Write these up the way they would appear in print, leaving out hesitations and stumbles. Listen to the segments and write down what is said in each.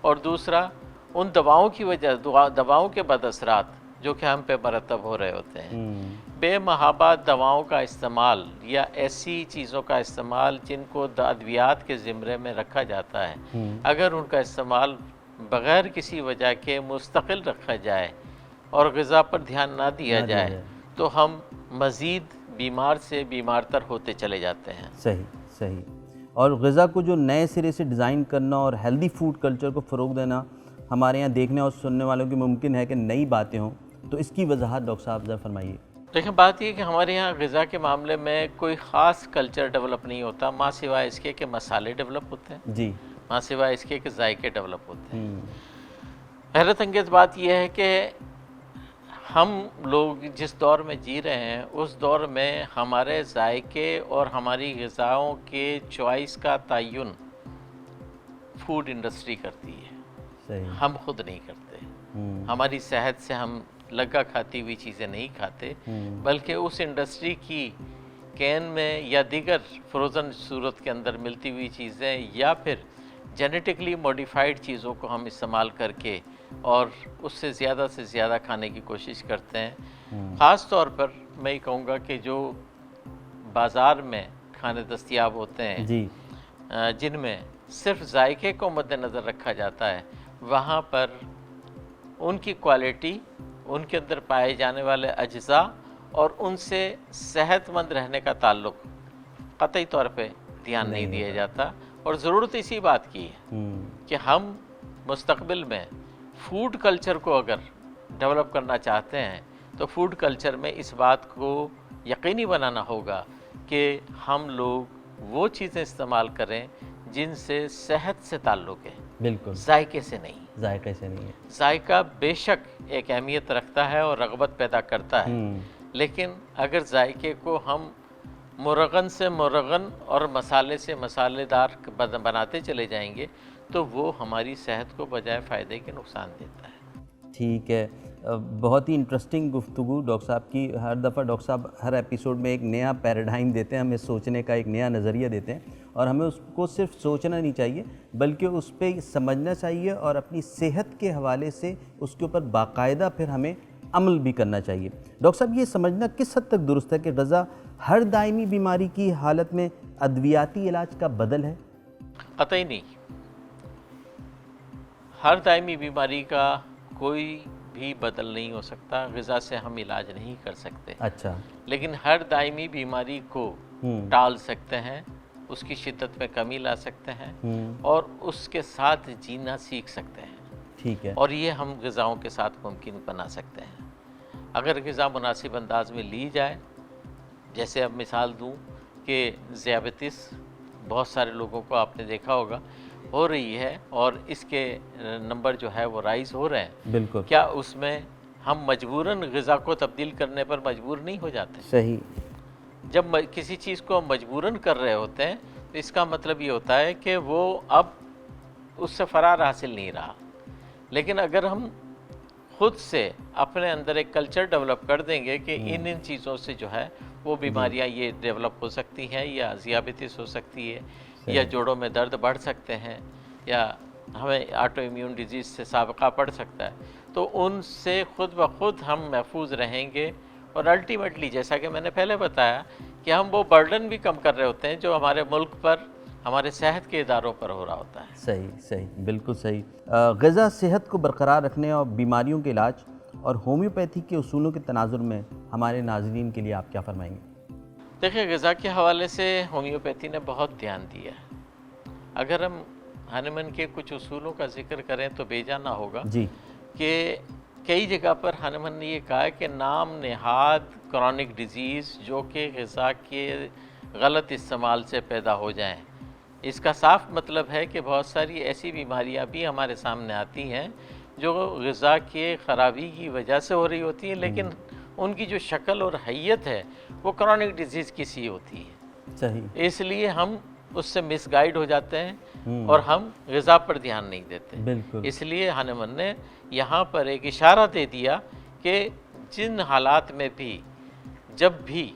اور دوسرا ان دواؤں کی وجہ دواؤں کے بد اثرات جو کہ ہم پہ مرتب ہو رہے ہوتے ہیں، بے محابہ دواؤں کا استعمال یا ایسی چیزوں کا استعمال جن کو ادویات کے زمرے میں رکھا جاتا ہے، اگر ان کا استعمال بغیر کسی وجہ کے مستقل رکھا جائے اور غذا پر دھیان نہ دیا جائے تو ہم مزید بیمار سے بیمار تر ہوتے چلے جاتے ہیں۔ صحیح صحیح۔ اور غذا کو جو نئے سرے سے ڈیزائن کرنا اور ہیلدی فوڈ کلچر کو فروغ دینا ہمارے یہاں دیکھنے اور سننے والوں کی ممکن ہے کہ نئی باتیں ہوں، تو اس کی وضاحت ڈاکٹر صاحب ذرا فرمائیے۔ لیکن بات یہ کہ ہمارے یہاں غذا کے معاملے میں کوئی خاص کلچر ڈیولپ نہیں ہوتا، ماں سوائے اس کے کہ مسالے ڈیولپ ہوتے ہیں، جی، ماں سوائے اس کے کہ ذائقے ڈیولپ ہوتے ہیں۔ حیرت انگیز بات یہ ہے کہ ہم لوگ جس دور میں جی رہے ہیں اس دور میں ہمارے ذائقے اور ہماری غذاؤں کے چوائس کا تعین فوڈ انڈسٹری کرتی ہے، صحیح، ہم خود نہیں کرتے۔ ہماری صحت سے ہم لگا کھاتی ہوئی چیزیں نہیں کھاتے، بلکہ اس انڈسٹری کی کین میں یا دیگر فروزن صورت کے اندر ملتی ہوئی چیزیں یا پھر جینیٹکلی موڈیفائڈ چیزوں کو ہم استعمال کر کے اور اس سے زیادہ کھانے کی کوشش کرتے ہیں۔ خاص طور پر میں یہ کہوں گا کہ جو بازار میں کھانے دستیاب ہوتے ہیں، جی، جن میں صرف ذائقے کو مد نظر رکھا جاتا ہے، وہاں پر ان کی کوالٹی، ان کے اندر پائے جانے والے اجزاء اور ان سے صحت مند رہنے کا تعلق قطعی طور پہ دھیان نہیں دیا جاتا۔ اور ضرورت اسی بات کی ہے کہ ہم مستقبل میں فوڈ کلچر کو اگر ڈیولپ کرنا چاہتے ہیں تو فوڈ کلچر میں اس بات کو یقینی بنانا ہوگا کہ ہم لوگ وہ چیزیں استعمال کریں جن سے صحت سے تعلق ہے، بالکل، ذائقے سے نہیں۔ ذائقے سے نہیں ہے۔ ذائقہ بے شک ایک اہمیت رکھتا ہے اور رغبت پیدا کرتا ہے، لیکن اگر ذائقے کو ہم مرغن سے مرغن اور مسالے سے مسالے دار بناتے چلے جائیں گے تو وہ ہماری صحت کو بجائے فائدے کے نقصان دیتا ہے۔ ٹھیک ہے، بہت ہی انٹرسٹنگ گفتگو ڈاکٹر صاحب کی۔ ہر دفعہ ڈاکٹر صاحب ہر ایپیسوڈ میں ایک نیا پیراڈائم دیتے ہیں، ہمیں سوچنے کا ایک نیا نظریہ دیتے ہیں، اور ہمیں اس کو صرف سوچنا نہیں چاہیے بلکہ اس پہ سمجھنا چاہیے اور اپنی صحت کے حوالے سے اس کے اوپر باقاعدہ پھر ہمیں عمل بھی کرنا چاہیے۔ ڈاکٹر صاحب، یہ سمجھنا کس حد تک درست ہے کہ غذا ہر دائمی بیماری کی حالت میں ادویاتی علاج کا بدل ہے؟ قطعی نہیں، ہر دائمی بیماری کا کوئی بھی بدل نہیں ہو سکتا، غذا سے ہم علاج نہیں کر سکتے، اچھا، لیکن ہر دائمی بیماری کو ٹال سکتے ہیں، اس کی شدت میں کمی لا سکتے ہیں اور اس کے ساتھ جینا سیکھ سکتے ہیں۔ ٹھیک ہے، اور یہ ہم غذاؤں کے ساتھ ممکن بنا سکتے ہیں اگر غذا مناسب انداز میں لی جائے۔ جیسے اب مثال دوں کہ ذیابیطس بہت سارے لوگوں کو آپ نے دیکھا ہوگا ہو رہی ہے اور اس کے نمبر جو ہے وہ رائز ہو رہے ہیں۔ بالکل، کیا اس میں ہم مجبوراً غذا کو تبدیل کرنے پر مجبور نہیں ہو جاتے؟ صحیح، جب کسی چیز کو ہم مجبوراً کر رہے ہوتے ہیں تو اس کا مطلب یہ ہوتا ہے کہ وہ اب اس سے فرار حاصل نہیں رہا۔ لیکن اگر ہم خود سے اپنے اندر ایک کلچر ڈیولپ کر دیں گے کہ ان چیزوں سے جو ہے وہ بیماریاں یہ ڈیولپ ہو سکتی ہیں، یا ذیابیطس ہو سکتی ہے، یا جوڑوں میں درد بڑھ سکتے ہیں، یا ہمیں آٹو امیون ڈیزیز سے سابقہ پڑ سکتا ہے، تو ان سے خود بخود ہم محفوظ رہیں گے۔ اور الٹیمیٹلی جیسا کہ میں نے پہلے بتایا کہ ہم وہ برڈن بھی کم کر رہے ہوتے ہیں جو ہمارے ملک پر، ہمارے صحت کے اداروں پر ہو رہا ہوتا ہے۔ صحیح صحیح، بالکل صحیح۔ غذا صحت کو برقرار رکھنے اور بیماریوں کے علاج اور ہومیوپیتھی کے اصولوں کے تناظر میں ہمارے ناظرین کے لیے آپ کیا فرمائیں گے؟ دیکھیں، غذا کے حوالے سے ہومیوپیتھی نے بہت دھیان دیا ہے۔ اگر ہم ہانیمن کے کچھ اصولوں کا ذکر کریں تو بے جا نہ ہوگا جی، کہ کئی جگہ پر ہانیمن نے یہ کہا ہے کہ نام نہاد کرونک ڈیزیز جو کہ غذا کے غلط استعمال سے پیدا ہو جائیں، اس کا صاف مطلب ہے کہ بہت ساری ایسی بیماریاں بھی ہمارے سامنے آتی ہیں جو غذا کے خرابی کی وجہ سے ہو رہی ہوتی ہیں، لیکن ان کی جو شکل اور حیت ہے وہ کرونک ڈیزیز کی سی ہوتی ہے۔ صحیح، اس لیے ہم اس سے مس گائیڈ ہو جاتے ہیں اور ہم غذا پر دھیان نہیں دیتے۔ بالکل، اس لیے ہانیمن نے یہاں پر ایک اشارہ دے دیا کہ جن حالات میں بھی، جب بھی،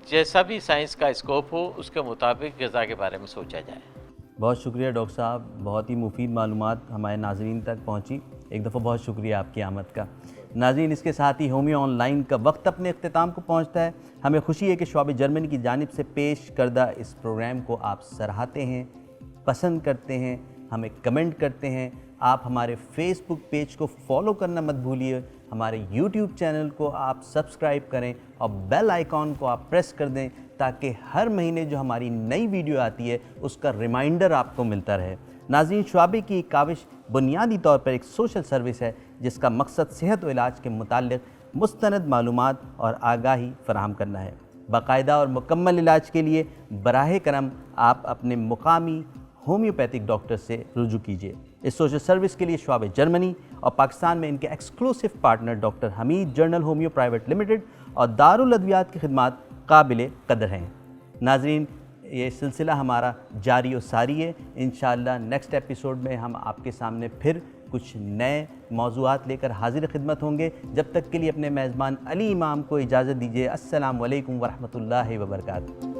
جیسا بھی سائنس کا اسکوپ ہو، اس کے مطابق غذا کے بارے میں سوچا جائے۔ بہت شکریہ ڈاکٹر صاحب، بہت ہی مفید معلومات ہمارے ناظرین تک پہنچی، ایک دفعہ بہت شکریہ آپ کی آمد کا۔ ناظرین، اس کے ساتھ ہی ہومیو آن لائن کا وقت اپنے اختتام کو پہنچتا ہے۔ ہمیں خوشی ہے کہ شعبہ جرمنی کی جانب سے پیش کردہ اس پروگرام کو آپ سراہتے ہیں، پسند کرتے ہیں، ہمیں کمنٹ کرتے ہیں۔ آپ ہمارے فیس بک پیج کو فالو کرنا مت بھولیے، ہمارے یوٹیوب چینل کو آپ سبسکرائب کریں اور بیل آئیکن کو آپ پریس کر دیں تاکہ ہر مہینے جو ہماری نئی ویڈیو آتی ہے اس کا ریمائنڈر آپ کو ملتا رہے۔ ناظرین، شعبے کی یہ کاوش بنیادی طور پر ایک سوشل سروس ہے جس کا مقصد صحت و علاج کے متعلق مستند معلومات اور آگاہی فراہم کرنا ہے۔ باقاعدہ اور مکمل علاج کے لیے براہ کرم آپ اپنے مقامی ہومیوپیتھک ڈاکٹر سے رجوع کیجیے۔ اس سوشل سروس کے لیے شعبہ جرمنی اور پاکستان میں ان کے ایکسکلوسیو پارٹنر ڈاکٹر حمید جنرل ہومیو پرائیویٹ لمیٹڈ اور دارالادویات کی خدمات قابل قدر ہیں۔ ناظرین، یہ سلسلہ ہمارا جاری و ساری ہے۔ انشاءاللہ نیکسٹ ایپیسوڈ میں ہم آپ کے سامنے پھر کچھ نئے موضوعات لے کر حاضر خدمت ہوں گے۔ جب تک کے لیے اپنے میزبان علی امام کو اجازت دیجیے۔ السلام علیکم ورحمۃ اللہ وبرکاتہ۔